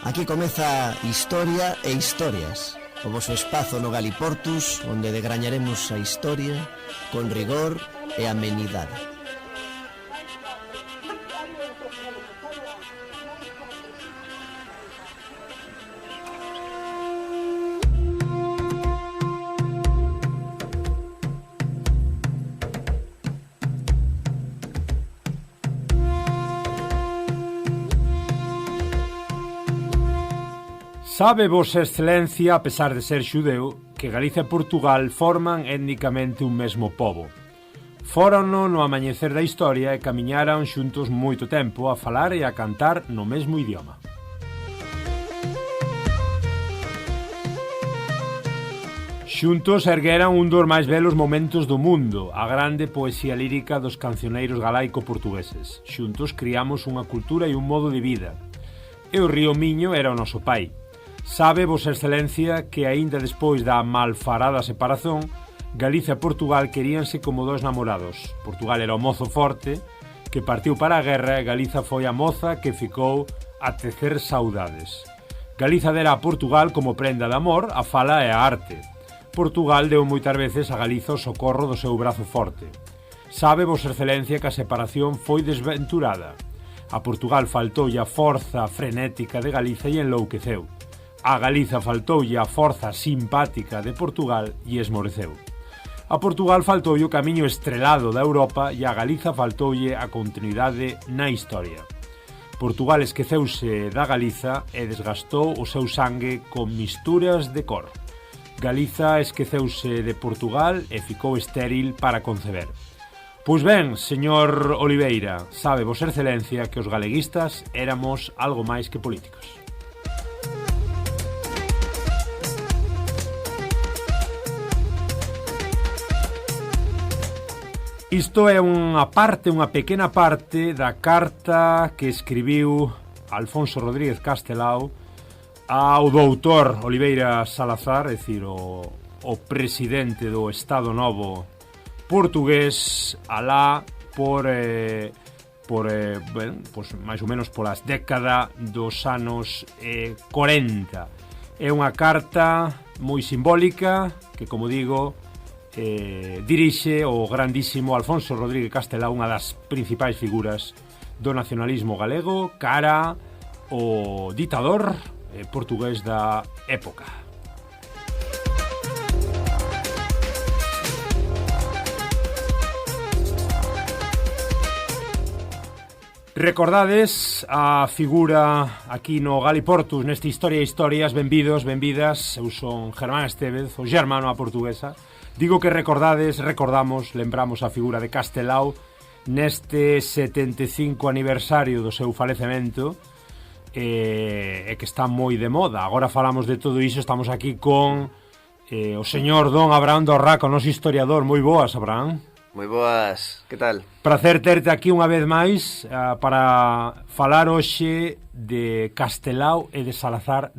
Aquí comeza Historia e Historias, o voso espazo no Galiportus, onde degrañaremos a historia con rigor e amenidade. Sabe vosa excelencia, a pesar de ser xudeu, que Galicia e Portugal forman étnicamente un mesmo pobo. Fórono no amañecer da historia e camiñaran xuntos moito tempo a falar e a cantar no mesmo idioma. Xuntos ergueran un dos máis belos momentos do mundo, a grande poesía lírica dos cancioneiros galaico-portugueses. Xuntos criamos unha cultura e un modo de vida. E o río Miño era o noso pai. Sabe vosa excelencia que aínda despois da malfarada separación, Galicia e Portugal queríanse como dos namorados. Portugal era o mozo forte que partiu para a guerra e Galiza foi a moza que ficou a tecer saudades. Galiza dera a Portugal como prenda de amor a fala e a arte. Portugal deu moitas veces a Galiza o socorro do seu brazo forte. Sabe vosa excelencia que a separación foi desventurada. A Portugal faltoulle a forza frenética de Galiza e enlouqueceu. A Galiza faltoulle a forza simpática de Portugal e esmoreceu. A Portugal faltoulle o camiño estrelado da Europa e a Galiza faltoulle a continuidade na historia. Portugal esqueceuse da Galiza e desgastou o seu sangue con misturas de cor. Galiza esqueceuse de Portugal e ficou estéril para conceber. Pois ben, señor Oliveira, sabe vosa excelencia que os galeguistas éramos algo máis que políticos. Isto é unha pequena parte da carta que escribiu Alfonso Rodríguez Castelao ao doutor Oliveira Salazar, é dicir, o presidente do Estado Novo portugués, alá por máis ou menos polas décadas dos anos 40. É unha carta moi simbólica que, como digo, dirixe o grandísimo Alfonso Rodríguez Castelao, unha das principais figuras do nacionalismo galego, cara o ditador portugués da época. Recordades a figura aquí no Galiportus, neste Historia e Historias. Benvidos, benvidas. Eu son Germán Estévez, o germano a portuguesa. Digo que recordades, recordamos, lembramos a figura de Castelao neste 75 aniversario do seu falecemento e que está moi de moda. Agora falamos de todo iso, estamos aquí con o señor Don Abraham Dorraca, o noso historiador. Moi boas, Abraham. Moi boas, que tal? Prazer terte aquí unha vez máis para falar hoxe de Castelao e de Salazar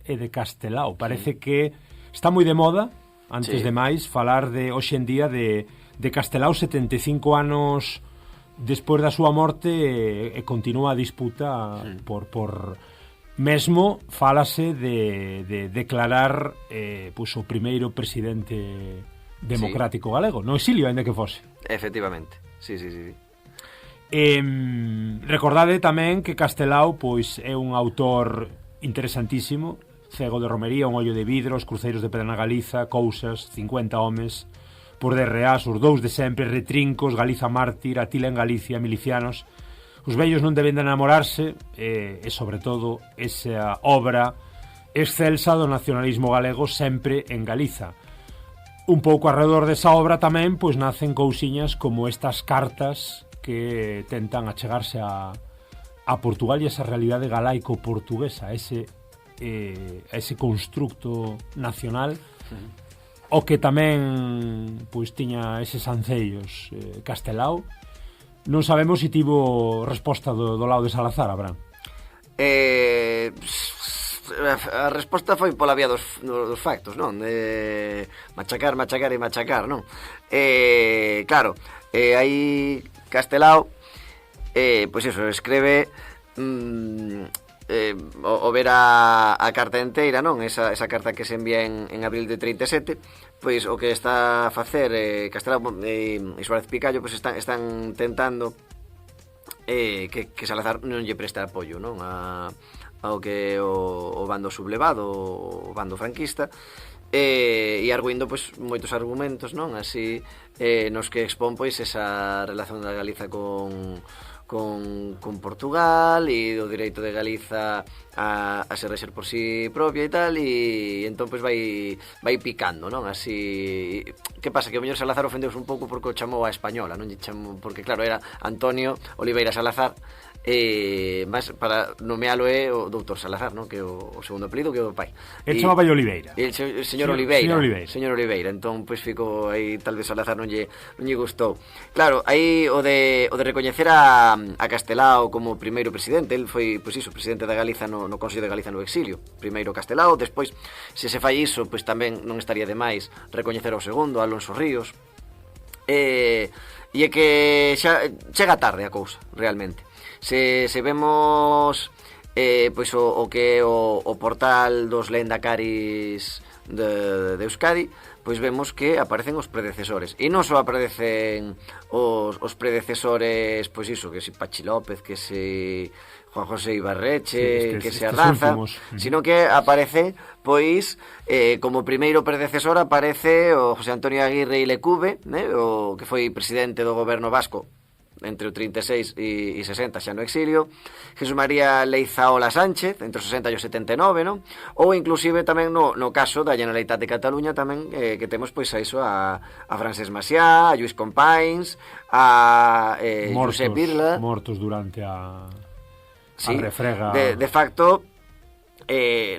e de Castelao. Parece que está moi de moda. Antes de máis, falar de hoxe en día de Castelao 75 anos despois da súa morte e continúa a disputa por mesmo falase de declarar pois, o primeiro presidente democrático galego, no exilio, ainda que fose. Efectivamente, sí. Recordade tamén que Castelao pois é un autor interesantísimo. Cego de Romería, Un ollo de vidro, Os cruceiros de Pedra na Galiza, Cousas, 50 homes, Por DRAs, Os dous de sempre, Retrincos, Galiza mártir, Atila en Galicia, Milicianos. Os vellos non deben de enamorarse e sobre todo esa obra excelsa do nacionalismo galego sempre en Galiza. Un pouco alrededor desa obra tamén pois nacen cousiñas como estas cartas que tentan achegarse a Portugal e esa realidade galaico-portuguesa, ese constructo nacional, o que tamén pois tiña eses ancellos Castelao. Non sabemos se tivo resposta do lado de Salazar, Abraham. A resposta foi pola vía dos factos, non? Machacar, non? Claro, aí Castelao pois eso, escreve o ver a carta inteira, non? Esa carta que se envía en abril de 37, pois o que está a facer Castelao e Suárez Picallo, pois están tentando que Salazar non lle preste apoio, non? Ao que o bando sublevado, o bando franquista, e arguindo pois moitos argumentos, non? Así nos que expón pois esa relación da Galiza con Portugal e o direito de Galiza a se rexer por si propia e tal, e entón pois vai picando, non? Así, que pasa? Que o mellor Salazar ofendeuse un pouco porque o chamou a española, non? Porque claro, era Antonio Oliveira Salazar, mas para nomealo é o doutor Salazar, non? Que é o segundo apelido, que é o pai. El chamaba Oliveira. El señor Oliveira. Señor Oliveira. Entón, pois ficou aí, tal vez Salazar non lle gustou. Claro, aí o de recoñecer a Castelao como primeiro presidente, el foi, pois iso, presidente da Galiza no Consello de Galiza no exilio. Primeiro Castelao, despois, se se fai iso, pois tamén non estaría de máis recoñecer ao segundo, Alonso Ríos. E é que xa chega tarde a cousa, realmente. Se vemos pois o que é o portal dos lendacaris de Euskadi, pois vemos que aparecen os predecesores. E non só aparecen os predecesores, pois iso, que si Pachi López, que si Juan José Ibarreche, que se Ardanza, sino que aparece, pois, como primeiro predecesor aparece o José Antonio Aguirre Ilecube, o que foi presidente do goberno vasco entre o 36 e 60, xa no exilio, Jesús María Leizaola Sánchez, entre o 60 e o 79, non? Ou inclusive tamén no caso da Generalitat de Cataluña tamén, que temos pois a iso a Francesc Macià, a Lluís Companys, a Josep Irla. Mortos durante a refrega. De facto,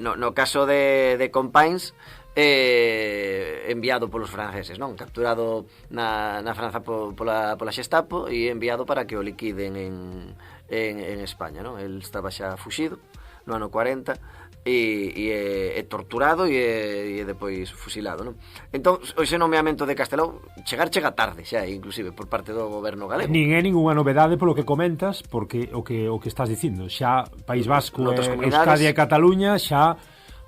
no caso de Companys, enviado polos franceses, non? Capturado na Franza pola Xestapo e enviado para que o liquiden en España, non? El estaba xa fuxido no ano 40 e torturado e depois fusilado, non? Entón, ese nomeamento de Castelao chega tarde xa, inclusive por parte do goberno galego. Nin é ninguna novedade polo que comentas, porque o que estás dicindo, xa País Vasco, Euskadi e Cataluña xa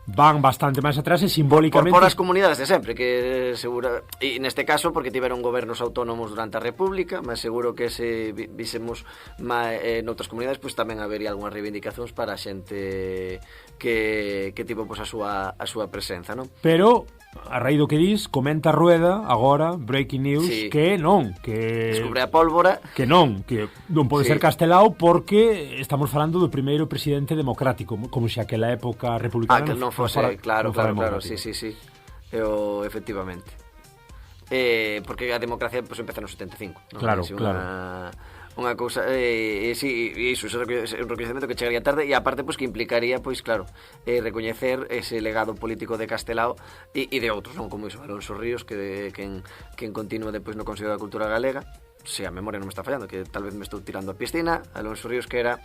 van bastante máis atrás e simbólicamente por as comunidades de sempre, que seguro, e neste caso porque tiveron gobernos autónomos durante a República, mas seguro que se vísemos noutras comunidades, pois tamén habería algunhas reivindicacións para a xente que tivo pois a súa presenza, non? Pero a raíz do que dis, comenta Rueda agora, breaking news, sí, que descubre a pólvora, que non pode ser Castelao porque estamos falando do primeiro presidente democrático, como se aquela época republicana que non fose, claro, sí, efectivamente. Porque a democracia pois empeza no 75, non? Claro. Unha cousa, sí, iso é un recoñecemento que chegaría tarde e aparte pois que implicaría, pois claro, recoñecer ese legado político de Castelao e de outros, non? Como iso, Alonso Ríos, que en continúa depois no Consello da Cultura Galega, se a memoria non me está fallando, que tal vez me estou tirando a piscina, Alonso Ríos que era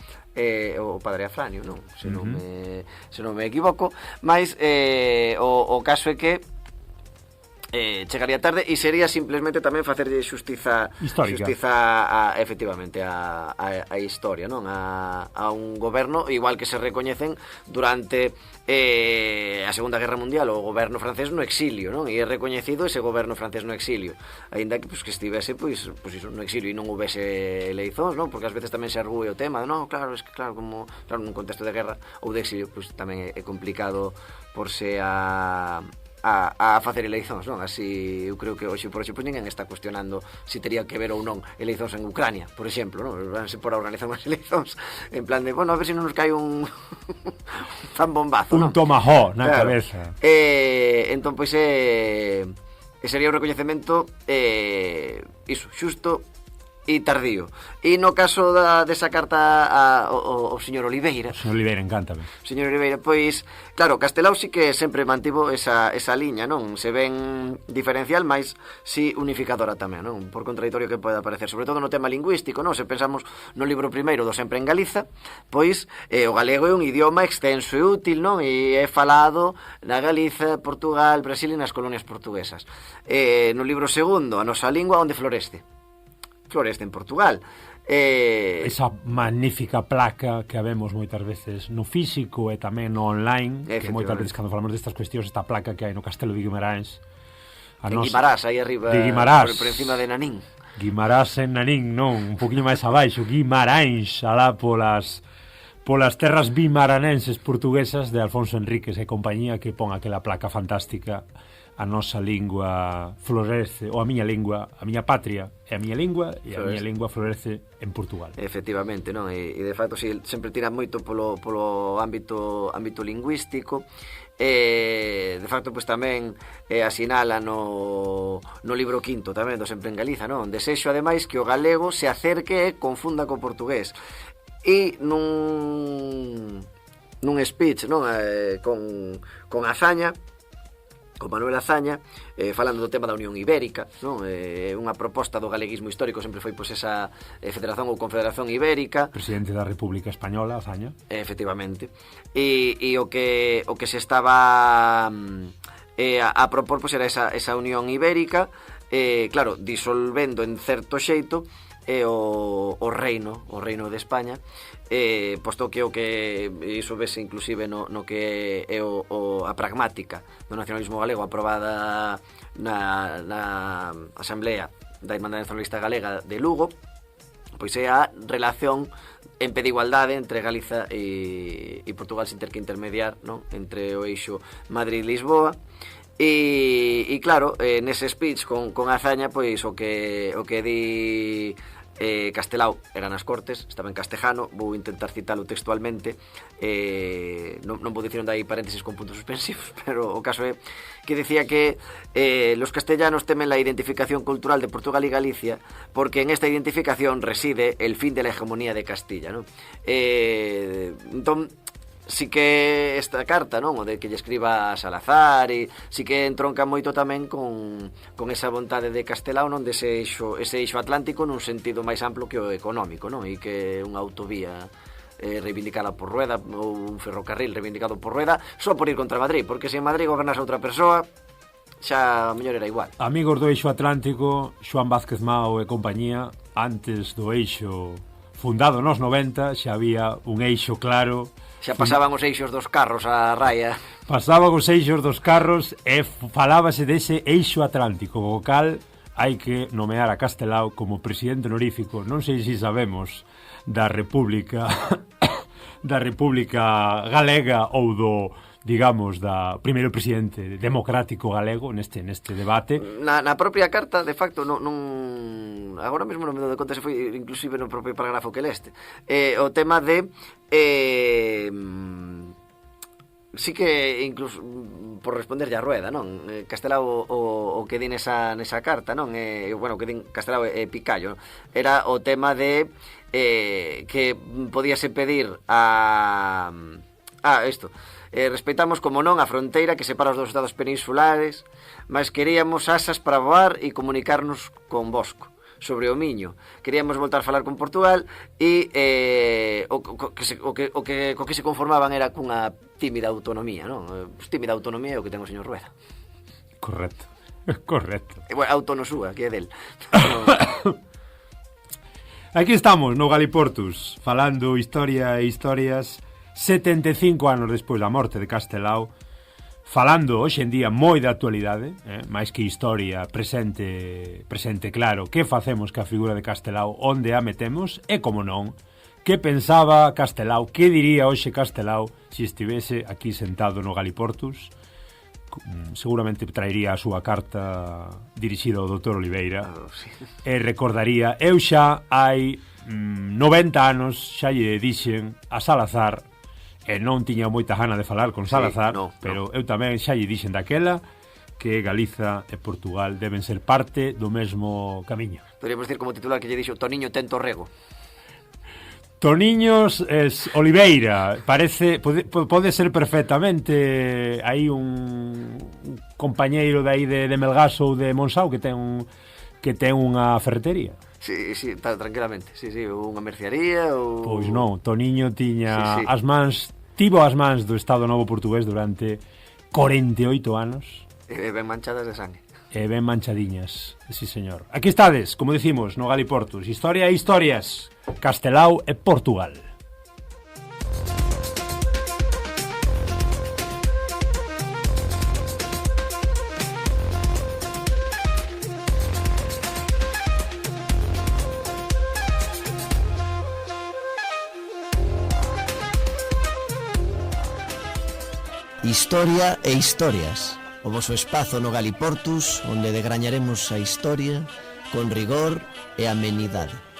o padre Afranio, non? Se non me equivoco, mas o caso é que chegaría tarde e sería simplemente tamén facerlle xustiza efectivamente a historia, non? A un goberno igual que se recoñecen durante a Segunda Guerra Mundial o goberno francés no exilio, non? E é recoñecido ese goberno francés no exilio, aínda que que estivese pois iso no exilio e non houvese eleicións, non? Porque ás veces tamén se argúe o tema, non? Claro, como nun contexto de guerra ou de exilio, pois tamén é complicado por se a facer eleicións, non? Así, eu creo que hoxe por hoxe pois ninguén está cuestionando se tería que ver ou non eleicións en Ucrania, por exemplo, non? Vanse por a organizar unhas eleicións en plan de, bueno, a ver se non nos cae un zambombazo, non? Un tomahawk na cabeza. Entón, pois, sería un recoñecemento iso, xusto e tardío. E no caso desa carta ao señor Oliveira, o señor Oliveira, encántame. O señor Oliveira, pois, claro, Castelao sí que sempre mantivo esa liña, non? Se ven diferencial, mas sí unificadora tamén, non? Por contradictorio que pode aparecer, sobre todo no tema lingüístico, non? Se pensamos no libro primeiro do Sempre en Galiza, pois o galego é un idioma extenso e útil, non? E é falado na Galiza, Portugal, Brasil e nas colonias portuguesas. No libro segundo, a nosa lingua onde floreste en Portugal. Esa magnífica placa que habemos moitas veces no físico e tamén no online, que moitas veces cando falamos destas cuestións, esta placa que hai no Castelo de Guimarães, en Guimarás, aí arriba, por encima de Nanín. Guimarás en Nanín, non, un poquinho máis abaixo, Guimarães, alá polas terras bimaranenses portuguesas de Alfonso Enríquez e compañía, que pon aquela placa fantástica: a nosa lingua florece, ou a miña lingua, a miña patria é a miña lingua, e a miña lingua florece en Portugal. Efectivamente, non? E de facto, si, sempre tira moito polo ámbito lingüístico. De facto, pois tamén asinala no libro quinto tamén do Sempre en Galiza, non? Desexo, ademais, que o galego se acerque e confunda co portugués. E nun speech, non? Con Azaña, con Manuel Azaña, falando do tema da Unión Ibérica, non? Unha proposta do galeguismo histórico sempre foi pois esa Federación ou Confederación Ibérica. Presidente da República Española, Azaña. Efectivamente. E o que se estaba a propor pois era esa Unión Ibérica, claro, disolvendo en certo xeito o reino de España, posto que o que iso vese inclusive no que é a pragmática do nacionalismo galego aprobada na Asamblea da Irmandade Nacionalista Galega de Lugo, pois é a relación en pé de igualdade entre Galiza e Portugal, sin ter que intermediar, non? Entre o eixo Madrid-Lisboa. E claro, nese speech con Azaña, pois o que di Castelao era nas Cortes, estaba en castejano, vou intentar citalo textualmente, non vou dicir onde hai paréntesis con puntos suspensivos, pero o caso é que decía que los castellanos temen la identificación cultural de Portugal y Galicia porque en esta identificación reside el fin de la hegemonía de Castilla, ¿no? Entón, sí que esta carta, non, o de que lle escriba Salazar, e sí que entronca moito tamén con esa vontade de Castelao, non, dese eixo atlántico nun sentido máis amplo que o económico, non, e que unha autovía reivindicada por Rueda ou un ferrocarril reivindicado por Rueda só por ir contra Madrid, porque se en Madrid gobernase outra persoa xa a mellor era igual. Amigos do eixo atlántico, Xoán Vázquez Mao e compañía, antes do eixo fundado nos 90 xa había un eixo claro. Xa pasaban os eixos dos carros a raia. Pasaban os eixos dos carros e falábase dese eixo atlántico, o cal hai que nomear a Castelao como presidente honorífico, non sei se sabemos, da República Galega ou do, digamos, da primeiro presidente democrático galego neste debate. Na propia carta, de facto, non agora mesmo non me dou de conta se foi inclusive no propio parágrafo que leste. O tema de sí que incluso por responderlle a Rueda, non? Castelao o que di nesa carta, non? Bueno, o que din Castelao e Picallo, non? Era o tema de que podíase pedir isto. Respeitamos, como non, a fronteira que separa os dos estados peninsulares, mas queríamos asas para voar e comunicarnos con Bosco sobre o Miño. Queríamos voltar a falar con Portugal e o que se conformaban era cunha tímida autonomía, non? Tímida autonomía é o que ten o señor Rueda. Correcto. Bueno, autonosúa, que é del. Aquí estamos, no Galiportus, falando historia e historias 75 anos despois da morte de Castelao, falando hoxe en día moi de actualidade, máis que historia, presente claro, que facemos ca figura de Castelao, onde a metemos, e como non, que pensaba Castelao, que diría hoxe Castelao se estivese aquí sentado no Galiportus. Seguramente traería a súa carta dirixida ao Dr. Oliveira, e recordaría, eu xa hai 90 anos xa lle dixen a Salazar, e non tiña moita gana de falar con Salazar, pero eu tamén xa lle dixen daquela que Galiza e Portugal deben ser parte do mesmo camiño. Poderíamos decir como titular que lle dixo Toniño Tento Rego. Toniños es Oliveira, parece, pode ser perfectamente aí un compañeiro de aí de Melgaso ou de Monsao que ten unha ferretería. Sí, tranquilamente. Sí, unha mercearía ou... Pois non, Toniño tiña tivo as mans do Estado Novo Portugués durante 48 anos. Ben manchadas de sangue. e ben manchadiñas. Sí, señor. Aquí estades, como decimos, no Galiportus. Historia e historias. Castelao e Portugal. Historia e historias. O voso espazo no Galiportus, onde degrañaremos a historia con rigor e amenidade.